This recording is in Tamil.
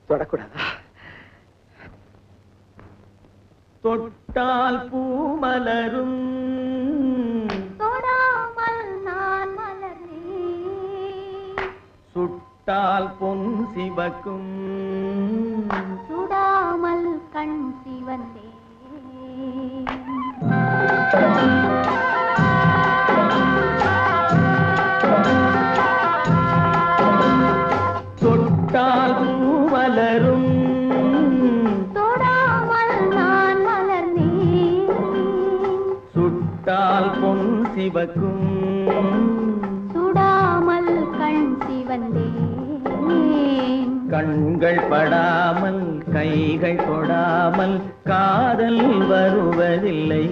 தொடக்கூடாதா? தொட்டால் பூ மலரும், தொடாமல் நான் மலர்ந்தேன். சுட்டால் பொன் சிவக்கும், சுடாமல் கண் சிவந்தேன். தொட்டால் பூ மலரும், தொடாமல் நான் மலர்ந்தேன். சுட்டால் பொன் சிவக்கும், சுடாமல் கண் சிவந்தேன். கண்கள் படாமல் கைகள் தொடாமல் காதல் வருவதில்லை.